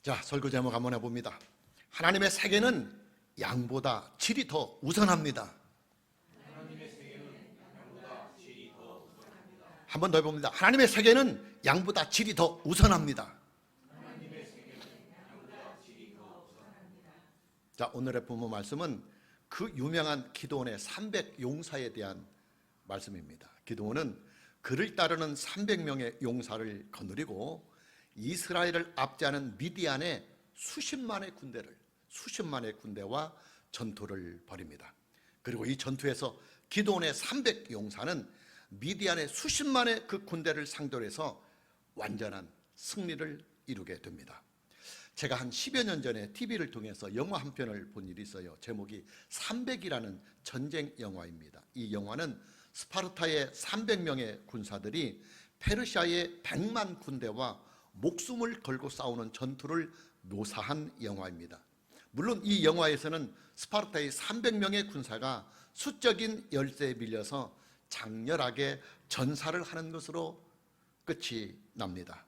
자, 설교 제목 한번 해봅니다. 하나님의 세계는 양보다 질이 더 우선합니다. 한 번 더 해봅니다. 하나님의 세계는 양보다 질이 더 우선합니다. 자, 오늘의 본문 말씀은 그 유명한 기드온의 300용사에 대한 말씀입니다. 기드온은 그를 따르는 300명의 용사를 거느리고 이스라엘을 압제하는 미디안의 수십만의 군대와 전투를 벌입니다. 그리고 이 전투에서 기드온의 300용사는 미디안의 수십만의 그 군대를 상대로 해서 완전한 승리를 이루게 됩니다. 제가 한 10여 년 전에 TV를 통해서 영화 한 편을 본 일이 있어요. 제목이 300이라는 전쟁 영화입니다. 이 영화는 스파르타의 300명의 군사들이 페르시아의 100만 군대와 목숨을 걸고 싸우는 전투를 묘사한 영화입니다. 물론 이 영화에서는 스파르타의 300명의 군사가 수적인 열세에 밀려서 장렬하게 전사를 하는 것으로 끝이 납니다.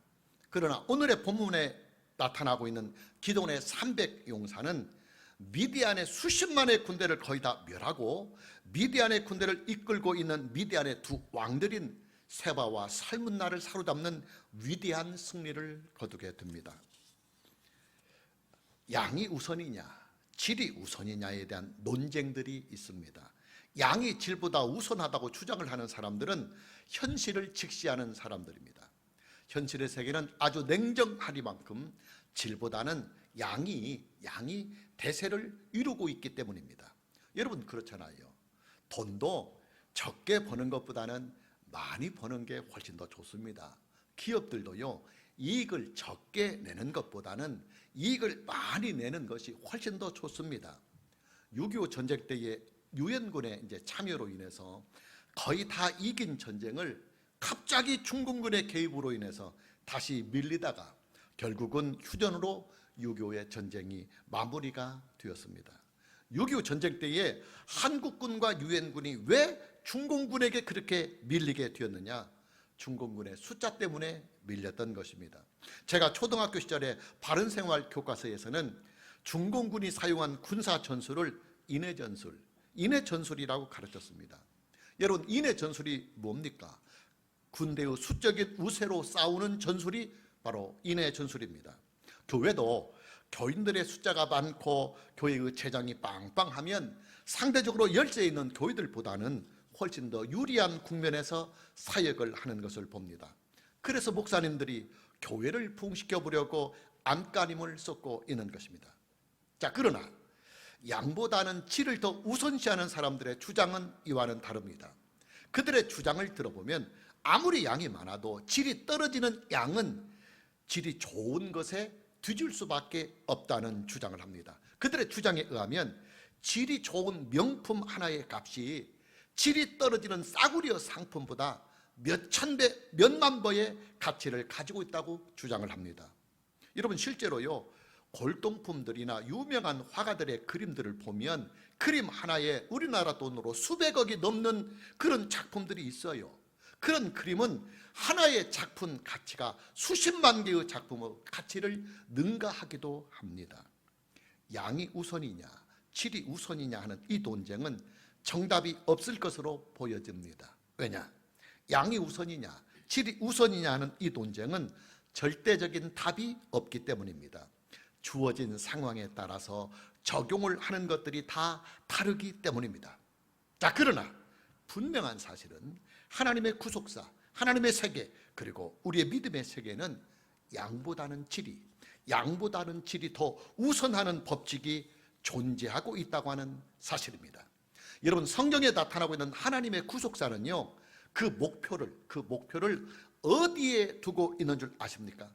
그러나 오늘의 본문에 나타나고 있는 기드온의 300용사는 미디안의 수십만의 군대를 거의 다 멸하고 미디안의 군대를 이끌고 있는 미디안의 두 왕들인 세바와 살문나를 사로잡는 위대한 승리를 거두게 됩니다. 양이 우선이냐 질이 우선이냐에 대한 논쟁들이 있습니다. 양이 질보다 우선하다고 주장을 하는 사람들은 현실을 직시하는 사람들입니다. 현실의 세계는 아주 냉정하리만큼 질보다는 양이 대세를 이루고 있기 때문입니다. 여러분 그렇잖아요. 돈도 적게 버는 것보다는 많이 버는 게 훨씬 더 좋습니다. 기업들도요, 이익을 적게 내는 것보다는 이익을 많이 내는 것이 훨씬 더 좋습니다. 6.25 전쟁 때의 유엔군의 참여로 인해서 거의 다 이긴 전쟁을 갑자기 중공군의 개입으로 인해서 다시 밀리다가 결국은 휴전으로 6.25의 전쟁이 마무리가 되었습니다. 6.25 전쟁 때에 한국군과 유엔군이 왜 중공군에게 그렇게 밀리게 되었느냐? 중공군의 숫자 때문에 밀렸던 것입니다. 제가 초등학교 시절에 바른생활 교과서에서는 중공군이 사용한 군사 전술을 인해전술이라고 가르쳤습니다. 여러분, 인해전술이 뭡니까? 군대의 수적인 우세로 싸우는 전술이 바로 인해전술입니다. 교회도 교인들의 숫자가 많고 교회의 재정이 빵빵하면 상대적으로 열세에 있는 교회들보다는 훨씬 더 유리한 국면에서 사역을 하는 것을 봅니다. 그래서 목사님들이 교회를 부흥시켜 보려고 안간힘을 쏟고 있는 것입니다. 자, 그러나 양보다는 질을 더 우선시하는 사람들의 주장은 이와는 다릅니다. 그들의 주장을 들어보면 아무리 양이 많아도 질이 떨어지는 양은 질이 좋은 것에 뒤질 수밖에 없다는 주장을 합니다. 그들의 주장에 의하면 질이 좋은 명품 하나의 값이 질이 떨어지는 싸구려 상품보다 몇천 배, 몇만 배의 가치를 가지고 있다고 주장을 합니다. 여러분 실제로요, 골동품들이나 유명한 화가들의 그림들을 보면 그림 하나에 우리나라 돈으로 수백억이 넘는 그런 작품들이 있어요. 그런 그림은 하나의 작품 가치가 수십만 개의 작품의 가치를 능가하기도 합니다. 양이 우선이냐 질이 우선이냐 하는 이 논쟁은 정답이 없을 것으로 보여집니다. 왜냐? 양이 우선이냐 질이 우선이냐 하는 이 논쟁은 절대적인 답이 없기 때문입니다. 주어진 상황에 따라서 적용을 하는 것들이 다 다르기 때문입니다. 자, 그러나 분명한 사실은 하나님의 구속사, 하나님의 세계, 그리고 우리의 믿음의 세계는 양보다는 질이 더 우선하는 법칙이 존재하고 있다고 하는 사실입니다. 여러분, 성경에 나타나고 있는 하나님의 구속사는요, 그 목표를 어디에 두고 있는 줄 아십니까?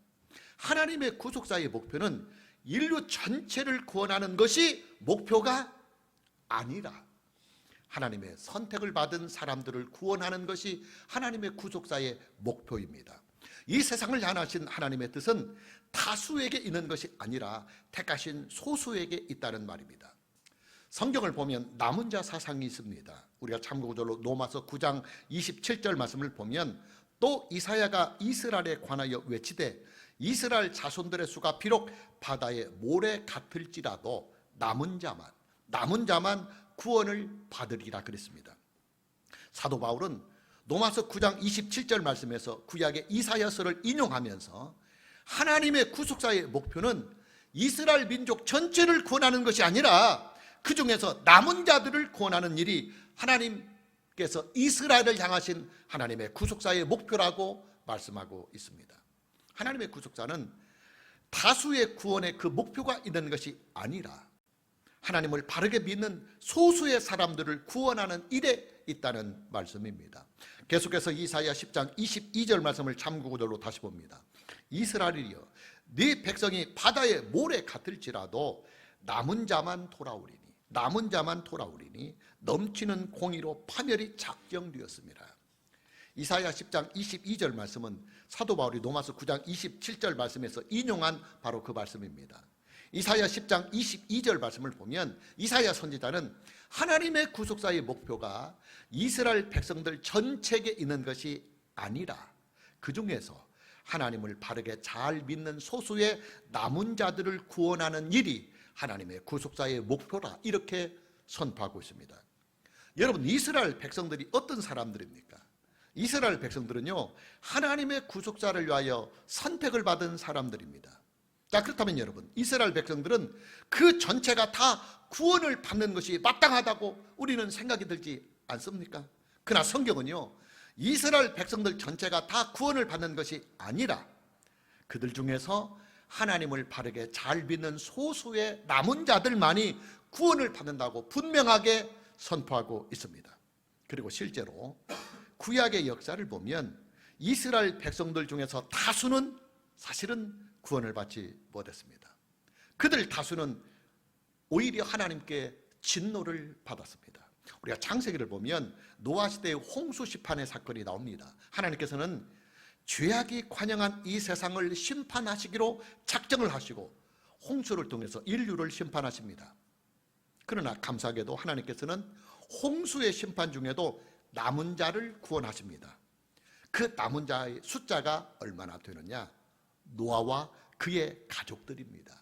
하나님의 구속사의 목표는 인류 전체를 구원하는 것이 목표가 아니라 하나님의 선택을 받은 사람들을 구원하는 것이 하나님의 구속사의 목표입니다. 이 세상을 향하신 하나님의 뜻은 다수에게 있는 것이 아니라 택하신 소수에게 있다는 말입니다. 성경을 보면 남은 자 사상이 있습니다. 우리가 참고적으로 로마서 9장 27절 말씀을 보면 또 이사야가 이스라엘에 관하여 외치되 이스라엘 자손들의 수가 비록 바다의 모래 같을지라도 남은 자만 구원을 받으리라 그랬습니다. 사도 바울은 로마서 9장 27절 말씀에서 구약의 이사야서를 인용하면서 하나님의 구속사의 목표는 이스라엘 민족 전체를 구원하는 것이 아니라 그 중에서 남은 자들을 구원하는 일이 하나님께서 이스라엘을 향하신 하나님의 구속사의 목표라고 말씀하고 있습니다. 하나님의 구속사는 다수의 구원의 그 목표가 있는 것이 아니라 하나님을 바르게 믿는 소수의 사람들을 구원하는 일에 있다는 말씀입니다. 계속해서 이사야 10장 22절 말씀을 참고구절로 다시 봅니다. 이스라엘이여 네 백성이 바다의 모래 같을지라도 남은 자만 돌아오리니 넘치는 공의로 파멸이 작정되었습니다. 이사야 10장 22절 말씀은 사도 바울이 로마서 9장 27절 말씀에서 인용한 바로 그 말씀입니다. 이사야 10장 22절 말씀을 보면 이사야 선지자는 하나님의 구속사의 목표가 이스라엘 백성들 전체에 있는 것이 아니라 그 중에서 하나님을 바르게 잘 믿는 소수의 남은 자들을 구원하는 일이 하나님의 구속사의 목표라 이렇게 선포하고 있습니다. 여러분, 이스라엘 백성들이 어떤 사람들입니까? 이스라엘 백성들은요, 하나님의 구속사를 위하여 선택을 받은 사람들입니다. 자, 그렇다면 여러분, 이스라엘 백성들은 그 전체가 다 구원을 받는 것이 마땅하다고 우리는 생각이 들지 않습니까? 그러나 성경은요, 이스라엘 백성들 전체가 다 구원을 받는 것이 아니라 그들 중에서 하나님을 바르게 잘 믿는 소수의 남은 자들만이 구원을 받는다고 분명하게 선포하고 있습니다. 그리고 실제로 구약의 역사를 보면 이스라엘 백성들 중에서 다수는 사실은 구원을 받지 못했습니다. 그들 다수는 오히려 하나님께 진노를 받았습니다. 우리가 창세기를 보면 노아 시대의 홍수 심판의 사건이 나옵니다. 하나님께서는 죄악이 관영한 이 세상을 심판하시기로 작정을 하시고 홍수를 통해서 인류를 심판하십니다. 그러나 감사하게도 하나님께서는 홍수의 심판 중에도 남은 자를 구원하십니다. 그 남은 자의 숫자가 얼마나 되느냐? 노아와 그의 가족들입니다.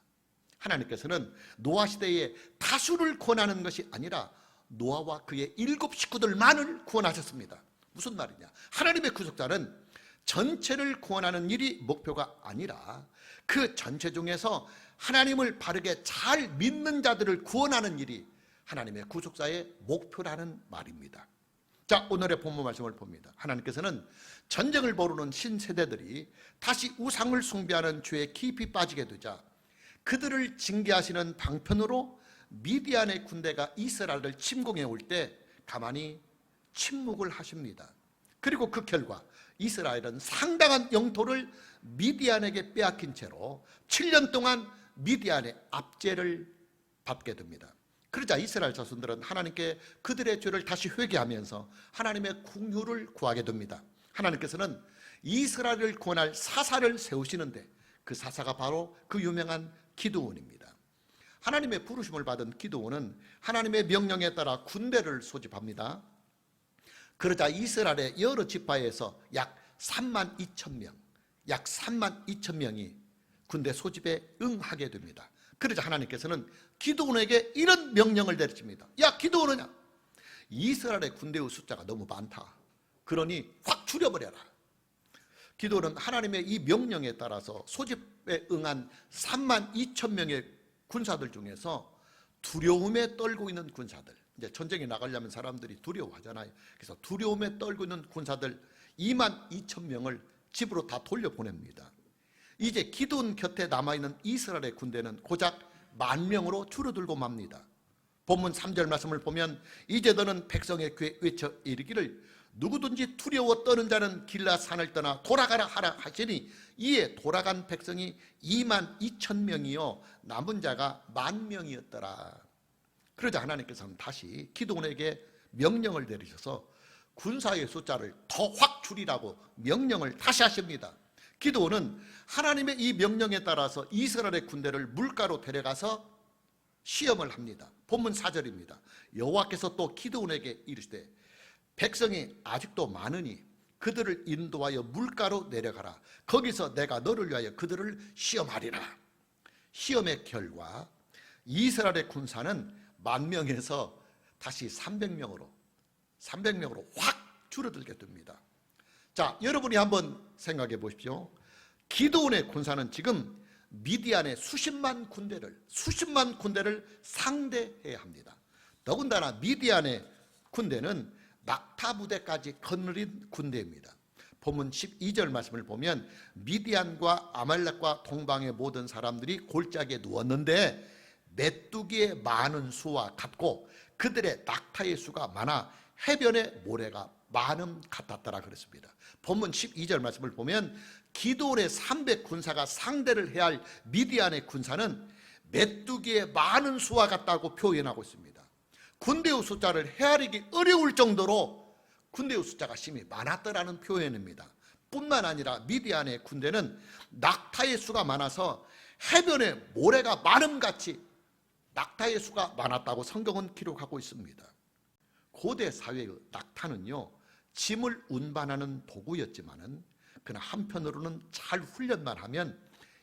하나님께서는 노아 시대에 다수를 구원하는 것이 아니라 노아와 그의 7 식구들만을 구원하셨습니다. 무슨 말이냐? 하나님의 구속자는 전체를 구원하는 일이 목표가 아니라 그 전체 중에서 하나님을 바르게 잘 믿는 자들을 구원하는 일이 하나님의 구속사의 목표라는 말입니다. 자, 오늘의 본문 말씀을 봅니다. 하나님께서는 전쟁을 벌이는 신세대들이 다시 우상을 숭배하는 죄에 깊이 빠지게 되자 그들을 징계하시는 방편으로 미디안의 군대가 이스라엘을 침공해 올 때 가만히 침묵을 하십니다. 그리고 그 결과 이스라엘은 상당한 영토를 미디안에게 빼앗긴 채로 7년 동안 미디안의 압제를 받게 됩니다. 그러자 이스라엘 자손들은 하나님께 그들의 죄를 다시 회개하면서 하나님의 긍휼을 구하게 됩니다. 하나님께서는 이스라엘을 구원할 사사를 세우시는데 그 사사가 바로 그 유명한 기드온입니다. 하나님의 부르심을 받은 기드온은 하나님의 명령에 따라 군대를 소집합니다. 그러자 이스라엘의 여러 지파에서 약 32,000명이 군대 소집에 응하게 됩니다. 그러자 하나님께서는 기드온에게 이런 명령을 내리십니다. 야, 기드온이냐, 이스라엘의 군대의 숫자가 너무 많다. 그러니 확 줄여버려라. 기드온은 하나님의 이 명령에 따라서 소집에 응한 32,000명의 군사들 중에서 두려움에 떨고 있는 군사들, 이제 전쟁에 나가려면 사람들이 두려워하잖아요. 그래서 두려움에 떨고 있는 군사들 22,000명을 집으로 다 돌려보냅니다. 이제 기드온 곁에 남아있는 이스라엘의 군대는 고작 10,000명으로 줄어들고 맙니다. 본문 3절 말씀을 보면 이제 너는 백성의 귀에 외쳐 이르기를 누구든지 두려워 떠는 자는 길라산을 떠나 돌아가라 하라 하시니 이에 돌아간 백성이 22,000명이요 남은 자가 10,000명이었더라. 그러자 하나님께서는 다시 기드온에게 명령을 내리셔서 군사의 숫자를 더 확 줄이라고 명령을 다시 하십니다. 기드온은 하나님의 이 명령에 따라서 이스라엘의 군대를 물가로 데려가서 시험을 합니다. 본문 4절입니다. 여호와께서 또 기드온에게 이르시되 백성이 아직도 많으니 그들을 인도하여 물가로 내려가라. 거기서 내가 너를 위하여 그들을 시험하리라. 시험의 결과 이스라엘의 군사는 10,000명에서 다시 300명으로 확 줄어들게 됩니다. 자, 여러분이 한번 생각해 보십시오. 기드온의 군사는 지금 미디안의 수십만 군대를 상대해야 합니다. 더군다나 미디안의 군대는 낙타 부대까지 거느린 군대입니다. 본문 12절 말씀을 보면 미디안과 아말렉과 동방의 모든 사람들이 골짜기에 누웠는데 메뚜기의 많은 수와 같고 그들의 낙타의 수가 많아 해변의 모래가 많음 같았더라 그랬습니다. 본문 12절 말씀을 보면 기드온의 300 군사가 상대를 해야 할 미디안의 군사는 메뚜기의 많은 수와 같다고 표현하고 있습니다. 군대의 숫자를 헤아리기 어려울 정도로 군대의 숫자가 심히 많았더라는 표현입니다. 뿐만 아니라 미디안의 군대는 낙타의 수가 많아서 해변에 모래가 많음같이 낙타의 수가 많았다고 성경은 기록하고 있습니다. 고대 사회의 낙타는요, 짐을 운반하는 도구였지만은 그러나 한편으로는 잘 훈련만 하면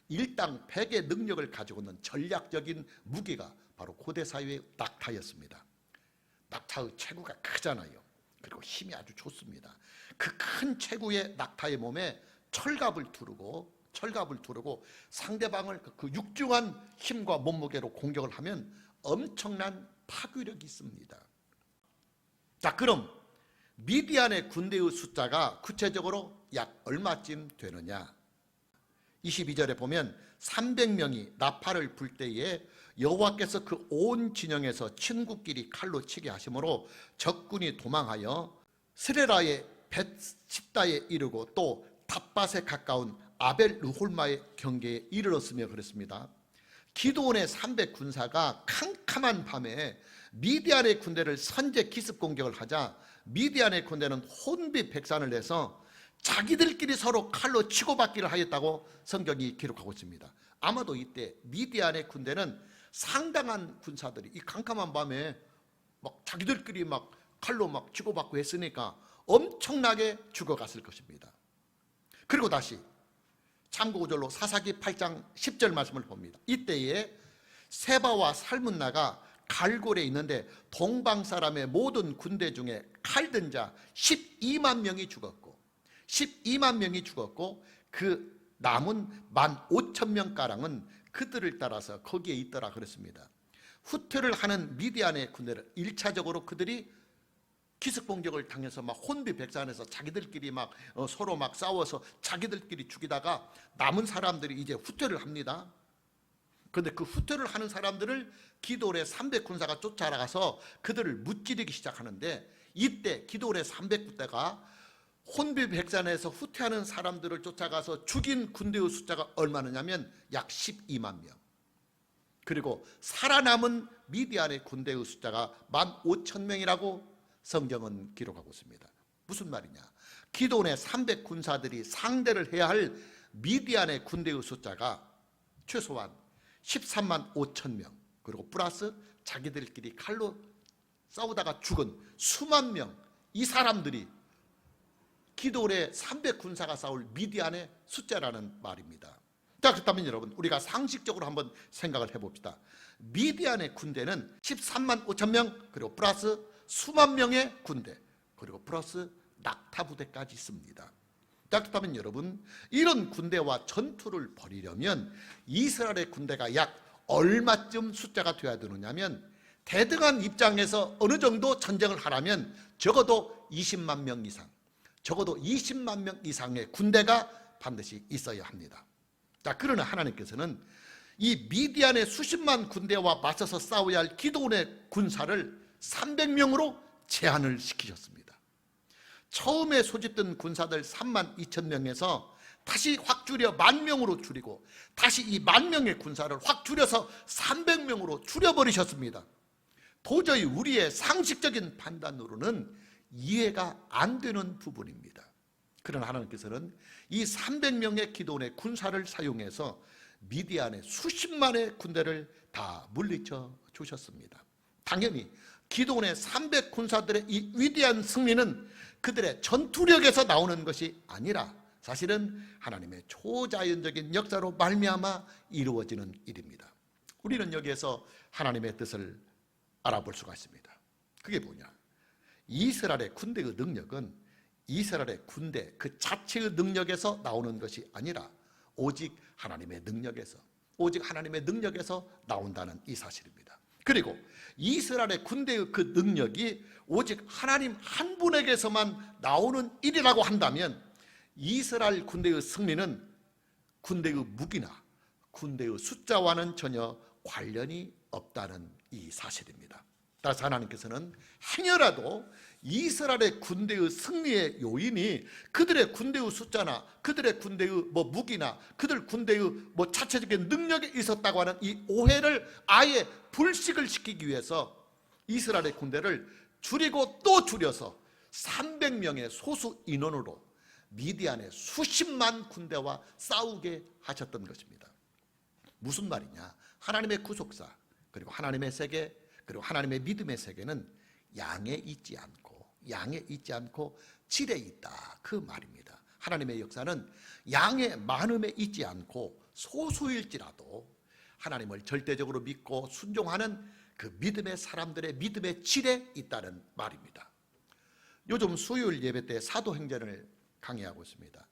일당 100의 능력을 가지고 있는 전략적인 무기가 바로 고대 사회의 낙타였습니다. 낙타의 체구가 크잖아요. 그리고 힘이 아주 좋습니다. 그 큰 체구의 낙타의 몸에 철갑을 두르고 상대방을 그 육중한 힘과 몸무게로 공격을 하면 엄청난 파괴력이 있습니다. 자, 그럼 미디안의 군대의 숫자가 구체적으로 약 얼마쯤 되느냐? 22절에 보면 300명이 나팔을 불 때에 여호와께서 그 온 진영에서 친구끼리 칼로 치게 하심으로 적군이 도망하여 스레라의 벳십다에 이르고 또 닷밭에 가까운 아벨 르홀마의 경계에 이르렀으며 그랬습니다. 기드온의 300 군사가 캄캄한 밤에 미디안의 군대를 선제 기습 공격을 하자 미디안의 군대는 혼비백산을 내서 자기들끼리 서로 칼로 치고받기를 하였다고 성경이 기록하고 있습니다. 아마도 이때 미디안의 군대는 상당한 군사들이 이 캄캄한 밤에 막 자기들끼리 막 칼로 막 치고받고 했으니까 엄청나게 죽어갔을 것입니다. 그리고 다시 참고구절로 사사기 8장 10절 말씀을 봅니다. 이때에 세바와 살문나가 갈골에 있는데 동방 사람의 모든 군대 중에 칼든 자 12만 명이 죽었고 그 남은 15,000명가량은 그들을 따라서 거기에 있더라 그랬습니다. 후퇴를 하는 미디안의 군대를 1차적으로 그들이 기습공격을 당해서 막 혼비백산해서 자기들끼리 막 서로 막 싸워서 자기들끼리 죽이다가 남은 사람들이 이제 후퇴를 합니다. 그런데 그 후퇴를 하는 사람들을 기드온의 300 군사가 쫓아가서 그들을 무찌르기 시작하는데 이때 기드온의 300부대가 혼비백산에서 후퇴하는 사람들을 쫓아가서 죽인 군대의 숫자가 얼마냐면 약 12만 명. 그리고 살아남은 미디안의 군대의 숫자가 15,000명이라고 성경은 기록하고 있습니다. 무슨 말이냐? 기드온의 300 군사들이 상대를 해야 할 미디안의 군대의 숫자가 최소한 13만 5천 명, 그리고 플러스 자기들끼리 칼로 싸우다가 죽은 수만 명, 이 사람들이 기드온의 300 군사가 싸울 미디안의 숫자라는 말입니다. 자, 그렇다면 여러분, 우리가 상식적으로 한번 생각을 해봅시다. 미디안의 군대는 13만 5천 명, 그리고 플러스 수만 명의 군대, 그리고 플러스 낙타 부대까지 있습니다. 자, 그렇다면 여러분, 이런 군대와 전투를 벌이려면 이스라엘의 군대가 약 얼마쯤 숫자가 되어야 되느냐면, 대등한 입장에서 어느 정도 전쟁을 하려면 적어도 20만 명 이상, 적어도 20만 명 이상의 군대가 반드시 있어야 합니다. 자, 그러나 하나님께서는 이 미디안의 수십만 군대와 맞서서 싸워야 할 기드온의 군사를 300명으로 제한을 시키셨습니다. 처음에 소집된 군사들 3만 2천 명에서 다시 확 줄여 10,000명으로 줄이고 다시 이 10,000명의 군사를 확 줄여서 300명으로 줄여버리셨습니다. 도저히 우리의 상식적인 판단으로는 이해가 안 되는 부분입니다. 그러나 하나님께서는 이 300명의 기드온의 군사를 사용해서 미디안의 수십만의 군대를 다 물리쳐 주셨습니다. 당연히 기드온의 300군사들의 이 위대한 승리는 그들의 전투력에서 나오는 것이 아니라 사실은 하나님의 초자연적인 역사로 말미암아 이루어지는 일입니다. 우리는 여기에서 하나님의 뜻을 알아볼 수가 있습니다. 그게 뭐냐? 이스라엘의 군대의 능력은 이스라엘의 군대 그 자체의 능력에서 나오는 것이 아니라 오직 하나님의 능력에서, 오직 하나님의 능력에서 나온다는 이 사실입니다. 그리고 이스라엘의 군대의 그 능력이 오직 하나님 한 분에게서만 나오는 일이라고 한다면 이스라엘 군대의 승리는 군대의 무기나 군대의 숫자와는 전혀 관련이 없다는 이 사실입니다. 따라서 하나님께서는 행여라도 이스라엘의 군대의 승리의 요인이 그들의 군대의 숫자나 그들의 군대의 무기나 그들 군대의 자체적인 능력에 있었다고 하는 이 오해를 아예 불식을 시키기 위해서 이스라엘의 군대를 줄이고 또 줄여서 300명의 소수 인원으로 미디안의 수십만 군대와 싸우게 하셨던 것입니다. 무슨 말이냐? 하나님의 구속사 그리고 하나님의 세계 그리고 하나님의 믿음의 세계는 양에 있지 않고 질에 있다, 그 말입니다. 하나님의 역사는 양의 많음에 있지 않고 소수일지라도 하나님을 절대적으로 믿고 순종하는 그 믿음의 사람들의 믿음의 질에 있다는 말입니다. 요즘 수요일 예배 때 사도행전을 강의하고 있습니다.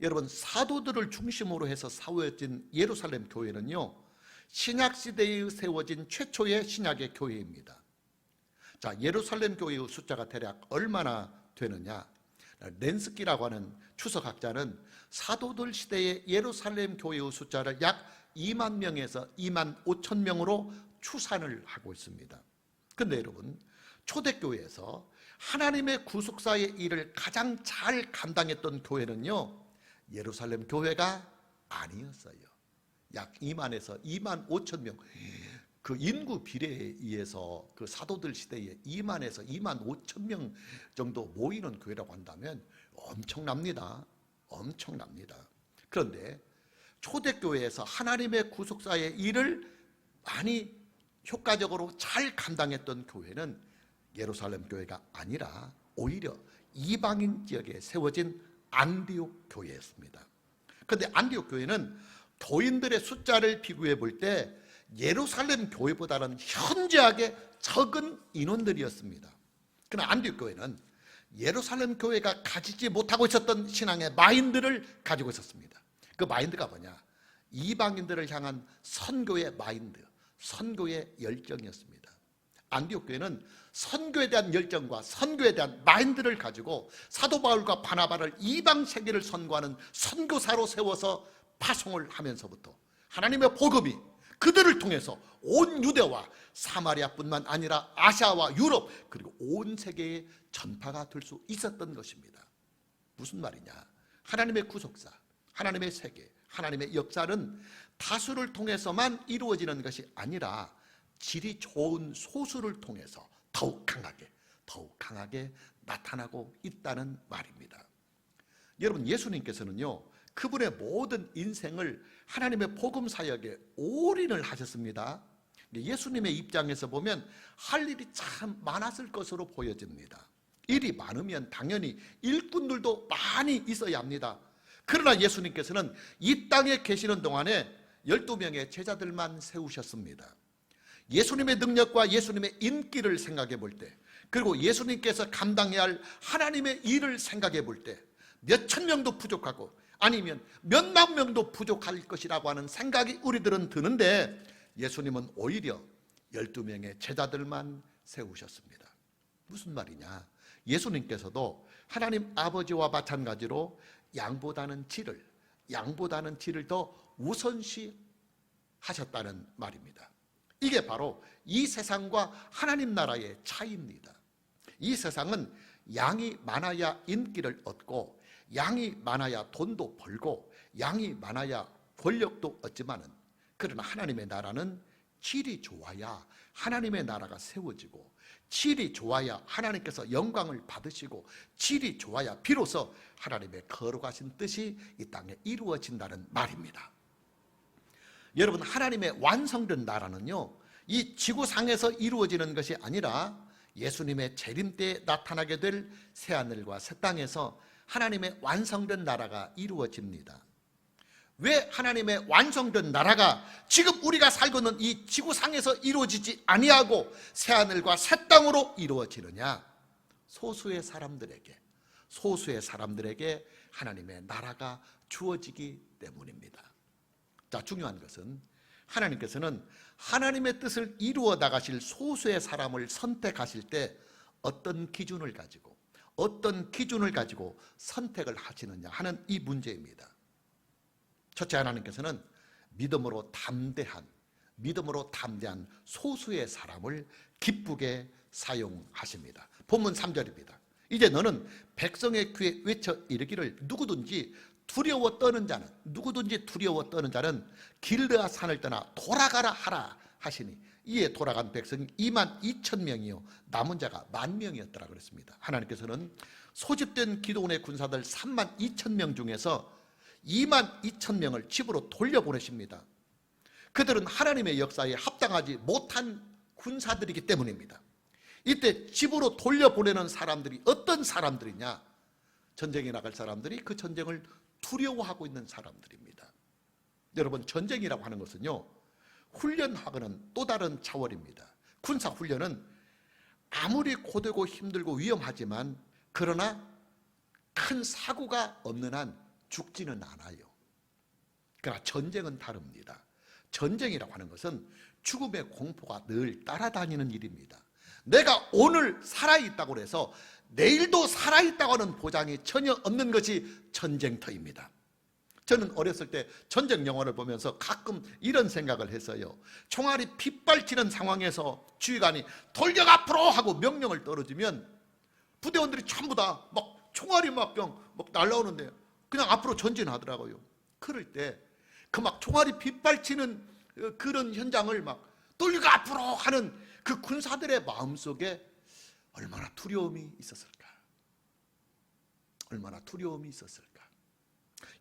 여러분, 사도들을 중심으로 해서 세워진 예루살렘 교회는요, 신약시대에 세워진 최초의 신약의 교회입니다. 자, 예루살렘 교회의 숫자가 대략 얼마나 되느냐? 렌스키라고 하는 추석학자는 사도들 시대의 예루살렘 교회의 숫자를 약 2만 명에서 2만 5천 명으로 추산을 하고 있습니다. 그런데 여러분, 초대교회에서 하나님의 구속사의 일을 가장 잘 감당했던 교회는요, 예루살렘 교회가 아니었어요. 약 2만에서 2만 5천 명, 그 인구 비례에 의해서 그 사도들 시대에 2만에서 2만 5천 명 정도 모이는 교회라고 한다면 엄청납니다. 그런데 초대교회에서 하나님의 구속사의 일을 많이 효과적으로 잘 감당했던 교회는 예루살렘 교회가 아니라 오히려 이방인 지역에 세워진 안디옥 교회였습니다. 그런데 안디옥 교회는 교인들의 숫자를 비교해 볼 때 예루살렘 교회보다는 현저하게 적은 인원들이었습니다. 그러나 안디옥 교회는 예루살렘 교회가 가지지 못하고 있었던 신앙의 마인드를 가지고 있었습니다. 그 마인드가 뭐냐? 이방인들을 향한 선교의 마인드, 선교의 열정이었습니다. 안디옥 교회는 선교에 대한 열정과 선교에 대한 마인드를 가지고 사도 바울과 바나바를 이방 세계를 선교하는 선교사로 세워서 파송을 하면서부터 하나님의 복음이 그들을 통해서 온 유대와 사마리아뿐만 아니라 아시아와 유럽 그리고 온 세계에 전파가 될 수 있었던 것입니다. 무슨 말이냐? 하나님의 구속사, 하나님의 세계, 하나님의 역사는 다수를 통해서만 이루어지는 것이 아니라 질이 좋은 소수를 통해서 더욱 강하게 나타나고 있다는 말입니다. 여러분, 예수님께서는요, 그분의 모든 인생을 하나님의 복음 사역에 올인을 하셨습니다. 예수님의 입장에서 보면 할 일이 참 많았을 것으로 보여집니다. 일이 많으면 당연히 일꾼들도 많이 있어야 합니다. 그러나 예수님께서는 이 땅에 계시는 동안에 12명의 제자들만 세우셨습니다. 예수님의 능력과 예수님의 인기를 생각해 볼 때, 그리고 예수님께서 감당해야 할 하나님의 일을 생각해 볼 때 몇천 명도 부족하고 아니면 몇만 명도 부족할 것이라고 하는 생각이 우리들은 드는데 예수님은 오히려 12명의 제자들만 세우셨습니다. 무슨 말이냐? 예수님께서도 하나님 아버지와 마찬가지로 양보다는 질을 더 우선시 하셨다는 말입니다. 이게 바로 이 세상과 하나님 나라의 차이입니다. 이 세상은 양이 많아야 인기를 얻고 양이 많아야 돈도 벌고 양이 많아야 권력도 얻지만은, 그러나 하나님의 나라는 질이 좋아야 하나님의 나라가 세워지고 질이 좋아야 하나님께서 영광을 받으시고 질이 좋아야 비로소 하나님의 거룩하신 뜻이 이 땅에 이루어진다는 말입니다. 여러분, 하나님의 완성된 나라는요, 이 지구상에서 이루어지는 것이 아니라 예수님의 재림 때에 나타나게 될 새하늘과 새 땅에서 하나님의 완성된 나라가 이루어집니다. 왜 하나님의 완성된 나라가 지금 우리가 살고 있는 이 지구상에서 이루어지지 아니하고 새하늘과 새 땅으로 이루어지느냐? 소수의 사람들에게 하나님의 나라가 주어지기 때문입니다. 자, 중요한 것은 하나님께서는 하나님의 뜻을 이루어 나가실 소수의 사람을 선택하실 때 어떤 기준을 가지고 선택을 하시느냐 하는 이 문제입니다. 첫째, 하나님께서는 믿음으로 담대한 소수의 사람을 기쁘게 사용하십니다. 본문 3절입니다. 이제 너는 백성의 귀에 외쳐 이르기를 누구든지 두려워 떠는 자는 길르아 산을 떠나 돌아가라 하라 하시니 이에 돌아간 백성이 22,000명이요 남은 자가 10,000명이었더라 그랬습니다. 하나님께서는 소집된 기드온의 군사들 32,000명 중에서 22,000명을 집으로 돌려보내십니다. 그들은 하나님의 역사에 합당하지 못한 군사들이기 때문입니다. 이때 집으로 돌려보내는 사람들이 어떤 사람들이냐? 전쟁에 나갈 사람들이 그 전쟁을 두려워하고 있는 사람들입니다. 여러분, 전쟁이라고 하는 것은요, 훈련하고는 또 다른 차원입니다. 군사 훈련은 아무리 고되고 힘들고 위험하지만 그러나 큰 사고가 없는 한 죽지는 않아요. 그러나 전쟁은 다릅니다. 전쟁이라고 하는 것은 죽음의 공포가 늘 따라다니는 일입니다. 내가 오늘 살아있다고 해서 내일도 살아있다고 하는 보장이 전혀 없는 것이 전쟁터입니다. 저는 어렸을 때 전쟁 영화를 보면서 가끔 이런 생각을 했어요. 총알이 빗발치는 상황에서 지휘관이 돌격 앞으로 하고 명령을 떨어지면 부대원들이 전부 다 막 총알이 막 날라오는데 그냥 앞으로 전진하더라고요. 그럴 때 그 막 총알이 빗발치는 그런 현장을 막 돌격 앞으로 하는 그 군사들의 마음속에 얼마나 두려움이 있었을까?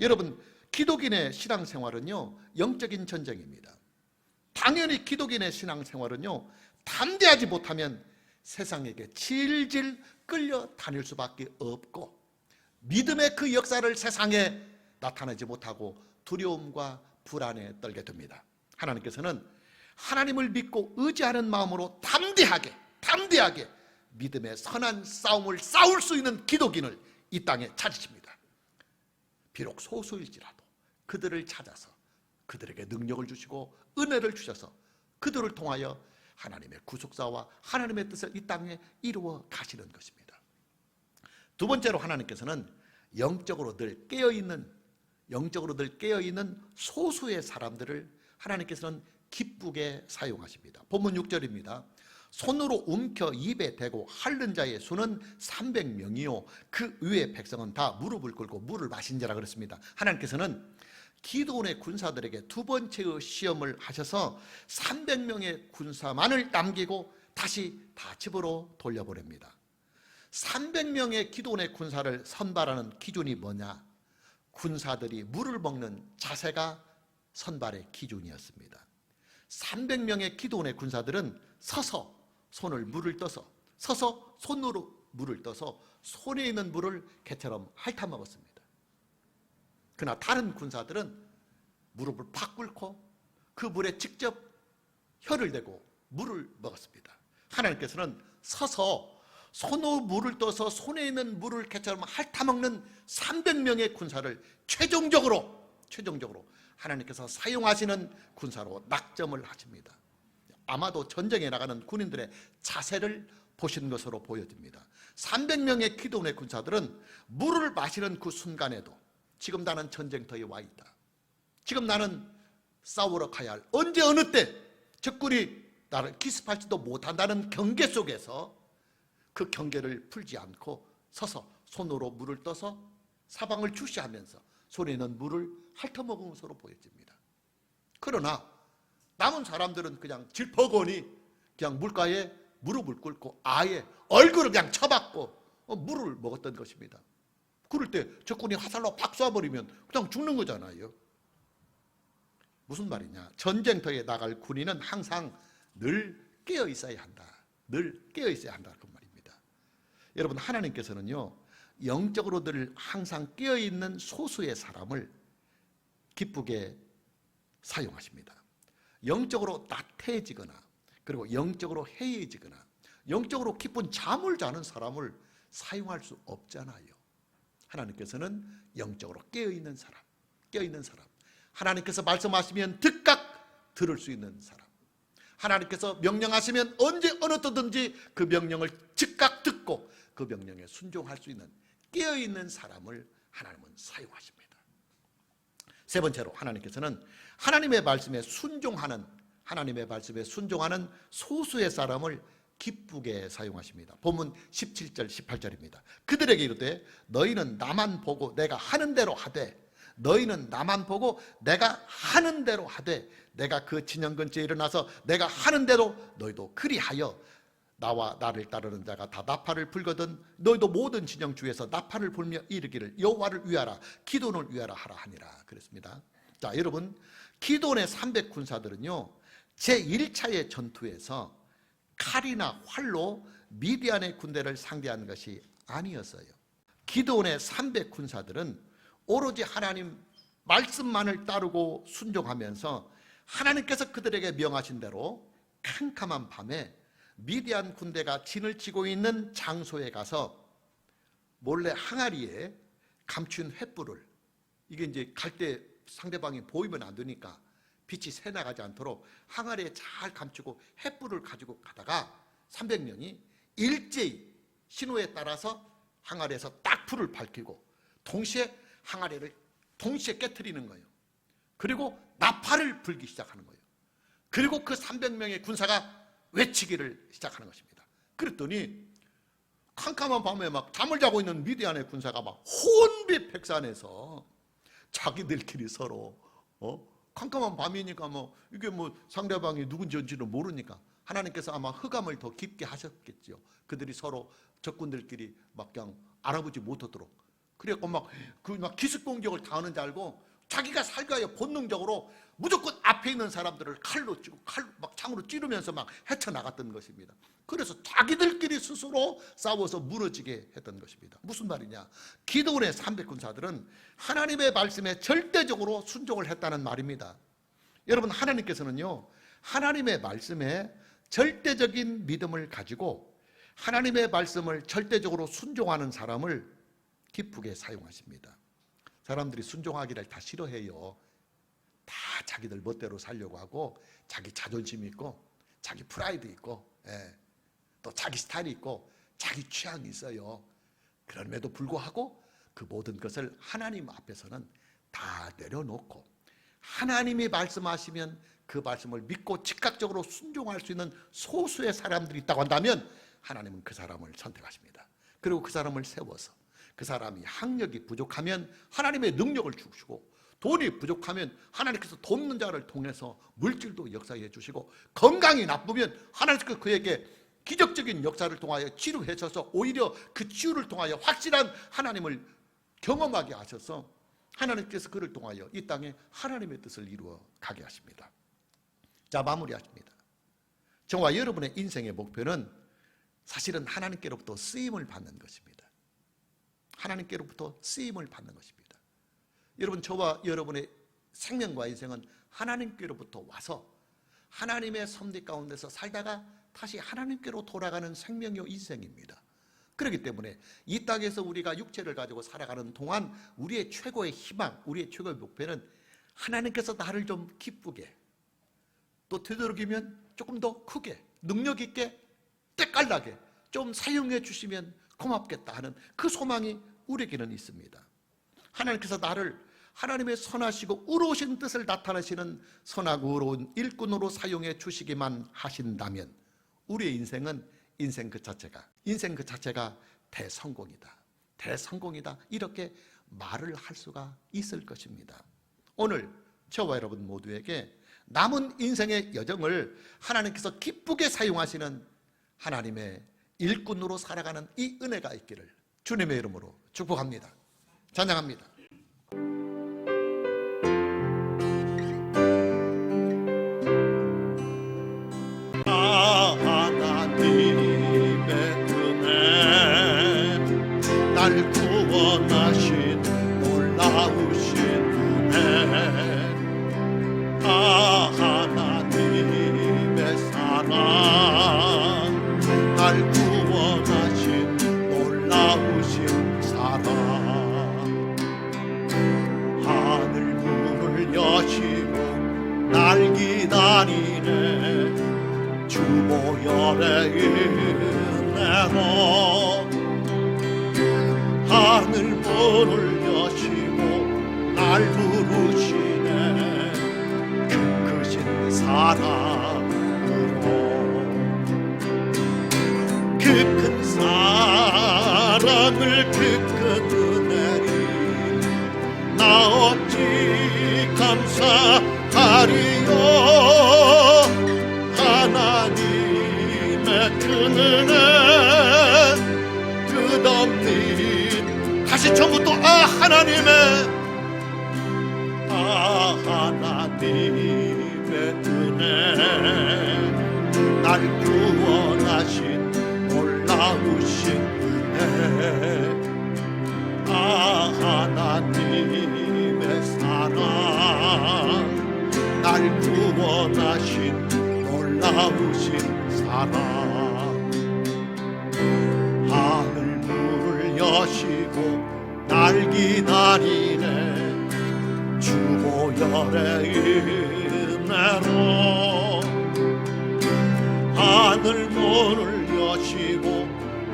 여러분, 기독인의 신앙생활은요, 영적인 전쟁입니다. 당연히 기독인의 신앙생활은요, 담대하지 못하면 세상에게 질질 끌려 다닐 수밖에 없고 믿음의 그 역사를 세상에 나타내지 못하고 두려움과 불안에 떨게 됩니다. 하나님께서는 하나님을 믿고 의지하는 마음으로 담대하게 믿음의 선한 싸움을 싸울 수 있는 기독인을 이 땅에 찾으십니다. 비록 소수일지라도 그들을 찾아서 그들에게 능력을 주시고 은혜를 주셔서 그들을 통하여 하나님의 구속사와 하나님의 뜻을 이 땅에 이루어 가시는 것입니다. 두 번째로 하나님께서는 영적으로 늘 깨어있는 소수의 사람들을 하나님께서는 기쁘게 사용하십니다. 본문 6절입니다. 손으로 움켜 입에 대고 핥는 자의 수는 300명이요 그 위의 백성은 다 무릎을 꿇고 물을 마신 자라 그랬습니다. 하나님께서는 기드온의 군사들에게 두 번째의 시험을 하셔서 300명의 군사만을 남기고 다시 다 집으로 돌려보냅니다. 300명의 기드온의 군사를 선발하는 기준이 뭐냐? 군사들이 물을 먹는 자세가 선발의 기준이었습니다. 300명의 기드온의 군사들은 서서 손으로 물을 떠서 손에 있는 물을 개처럼 핥아먹었습니다. 그러나 다른 군사들은 무릎을 팍 꿇고 그 물에 직접 혀를 대고 물을 먹었습니다. 하나님께서는 서서 손으로 물을 떠서 손에 있는 물을 개처럼 핥아먹는 300명의 군사를 최종적으로 하나님께서 사용하시는 군사로 낙점을 하십니다. 아마도 전쟁에 나가는 군인들의 자세를 보신 것으로 보여집니다. 300명의 기드온의 군사들은 물을 마시는 그 순간에도 지금 나는 전쟁터에 와 있다. 지금 나는 싸우러 가야 할 언제 어느 때 적군이 나를 기습할지도 못한다는 경계 속에서 그 경계를 풀지 않고 서서 손으로 물을 떠서 사방을 주시하면서 손에 있는 물을 핥아먹은 것으로 보여집니다. 그러나 남은 사람들은 그냥 질퍽거니 그냥 물가에 무릎을 꿇고 아예 얼굴을 그냥 쳐박고 물을 먹었던 것입니다. 그럴 때 적군이 화살로 팍 쏴버리면 그냥 죽는 거잖아요. 무슨 말이냐? 전쟁터에 나갈 군인은 항상 늘 깨어 있어야 한다. 늘 깨어 있어야 한다는 말입니다. 여러분, 하나님께서는요, 영적으로 늘 항상 깨어 있는 소수의 사람을 기쁘게 사용하십니다. 영적으로 나태해지거나, 그리고 영적으로 해이해지거나, 영적으로 깊은 잠을 자는 사람을 사용할 수 없잖아요. 하나님께서는 영적으로 깨어있는 사람, 하나님께서 말씀하시면 즉각 들을 수 있는 사람, 하나님께서 명령하시면 언제 어느 때든지 그 명령을 즉각 듣고 그 명령에 순종할 수 있는 깨어있는 사람을 하나님은 사용하십니다. 세 번째로, 하나님께서는 하나님의 말씀에 순종하는 소수의 사람을 기쁘게 사용하십니다. 본문 17절 18절입니다. 그들에게 이르되 너희는 나만 보고 내가 하는 대로 하되, 내가 그 진영 근처에 일어나서 내가 하는 대로 너희도 그리하여 나와 나를 따르는 자가 다 나팔을 불거든 너희도 모든 진영 주에서 나팔을 불며 이르기를 여호와를 위하라, 기도원을 위하라 하라 하니라 그랬습니다. 자, 여러분, 기도원의 300군사들은요 제1차의 전투에서 칼이나 활로 미디안의 군대를 상대한 것이 아니었어요. 기드온의 300군사들은 오로지 하나님 말씀만을 따르고 순종하면서 하나님께서 그들에게 명하신 대로 캄캄한 밤에 미디안 군대가 진을 치고 있는 장소에 가서 몰래 항아리에 감춘 횃불을, 이게 이제 갈 때 상대방이 보이면 안 되니까 빛이 새나가지 않도록 항아리에 잘 감추고 횃불을 가지고 가다가 300명이 일제히 신호에 따라서 항아리에서 딱 불을 밝히고 동시에 항아리를 동시에 깨트리는 거예요. 그리고 나팔을 불기 시작하는 거예요. 그리고 그 300명의 군사가 외치기를 시작하는 것입니다. 그랬더니 캄캄한 밤에 막 잠을 자고 있는 미디안의 군사가 막 혼비백산해서 자기들끼리 서로 캄캄한 밤이니까 이게 상대방이 누군지는 모르니까 하나님께서 아마 흑암을 더 깊게 하셨겠죠. 그들이 서로 적군들끼리 막 그냥 알아보지 못하도록. 그래갖고 막 기습 공격을 당하는 줄 알고 자기가 살가요 본능적으로 무조건 앞에 있는 사람들을 칼로 찌고 창으로 찌르면서 막 헤쳐나갔던 것입니다. 그래서 자기들끼리 스스로 싸워서 무너지게 했던 것입니다. 무슨 말이냐? 기드온의 300군사들은 하나님의 말씀에 절대적으로 순종을 했다는 말입니다. 여러분, 하나님께서는요 하나님의 말씀에 절대적인 믿음을 가지고 하나님의 말씀을 절대적으로 순종하는 사람을 기쁘게 사용하십니다. 사람들이 순종하기를 다 싫어해요. 다 자기들 멋대로 살려고 하고 자기 자존심 있고 자기 프라이드 있고 또 자기 스타일이 있고 자기 취향이 있어요. 그럼에도 불구하고 그 모든 것을 하나님 앞에서는 다 내려놓고 하나님이 말씀하시면 그 말씀을 믿고 즉각적으로 순종할 수 있는 소수의 사람들이 있다고 한다면 하나님은 그 사람을 선택하십니다. 그리고 그 사람을 세워서 그 사람이 학력이 부족하면 하나님의 능력을 주시고, 돈이 부족하면 하나님께서 돕는 자를 통해서 물질도 역사해 주시고, 건강이 나쁘면 하나님께서 그에게 기적적인 역사를 통하여 치료해 주셔서 오히려 그 치유를 통하여 확실한 하나님을 경험하게 하셔서 하나님께서 그를 통하여 이 땅에 하나님의 뜻을 이루어 가게 하십니다. 자, 마무리하십니다. 저와 여러분의 인생의 목표는 사실은 하나님께로부터 쓰임을 받는 것입니다. 하나님께로부터 쓰임을 받는 것입니다. 여러분, 저와 여러분의 생명과 인생은 하나님께로부터 와서 하나님의 섭리 가운데서 살다가 다시 하나님께로 돌아가는 생명이요 인생입니다. 그렇기 때문에 이 땅에서 우리가 육체를 가지고 살아가는 동안 우리의 최고의 희망, 우리의 최고의 목표는 하나님께서 나를 좀 기쁘게, 또 되도록이면 조금 더 크게, 능력 있게, 때깔나게 좀 사용해 주시면 고맙겠다 하는 그 소망이 우리에게는 있습니다. 하나님께서 나를 하나님의 선하시고 의로우신 뜻을 나타내시는 선하고 의로운 일꾼으로 사용해 주시기만 하신다면 우리의 인생은 인생 그 자체가 대성공이다 이렇게 말을 할 수가 있을 것입니다. 오늘 저와 여러분 모두에게 남은 인생의 여정을 하나님께서 기쁘게 사용하시는 하나님의 일꾼으로 살아가는 이 은혜가 있기를 주님의 이름으로 축복합니다. 찬양합니다. 하나님 날 구원하신 놀라우신 은혜. 하나님의 사랑, 날 구원하신 놀라우신 사랑. 하늘 문을 여시고 날 기다리네 주보혈의 은혜로. 하늘 문을 여시고 날 부르시네 그 크신 사랑으로. 그 큰 사랑을 그 큰 은혜를 나 어찌 감사하리요. 하나님의 큰 은혜 끝없는, 다시 처음부터 하나님의 은혜, 날 구원하신 놀라우신 은혜. 하나님의 사랑, 날 구원하신 놀라우신 사랑. 하늘 문을 여시고 날 기다리네 주보혈의 은혜로. 하늘 문을 여시고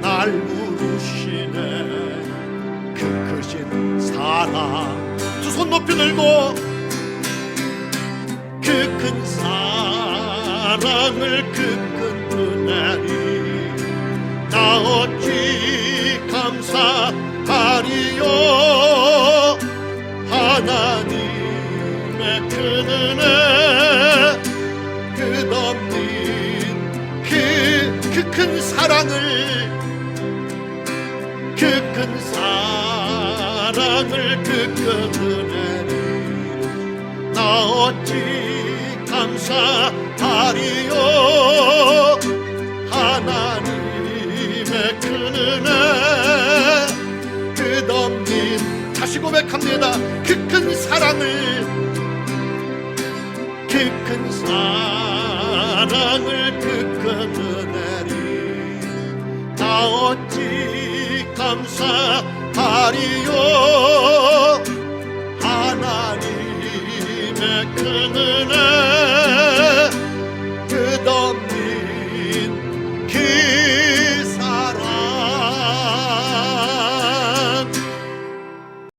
날 부르시네 그 크신 사랑. 두 손 높이 들고 그 큰 사랑을 그 큰 은혜를 나 어찌 감사하리요. 하나님의 큰 은혜 끝없는 그 큰 사랑을, 그 큰 사랑을 그 큰 은혜를 나 어찌 감사하리요. 하나님의 큰 은혜 끝없는, 다시 고백합니다. 그 큰 사랑을, 그 큰 사랑을 그 큰 은혜를 나 어찌 감사하리요. 하나님의 큰 은혜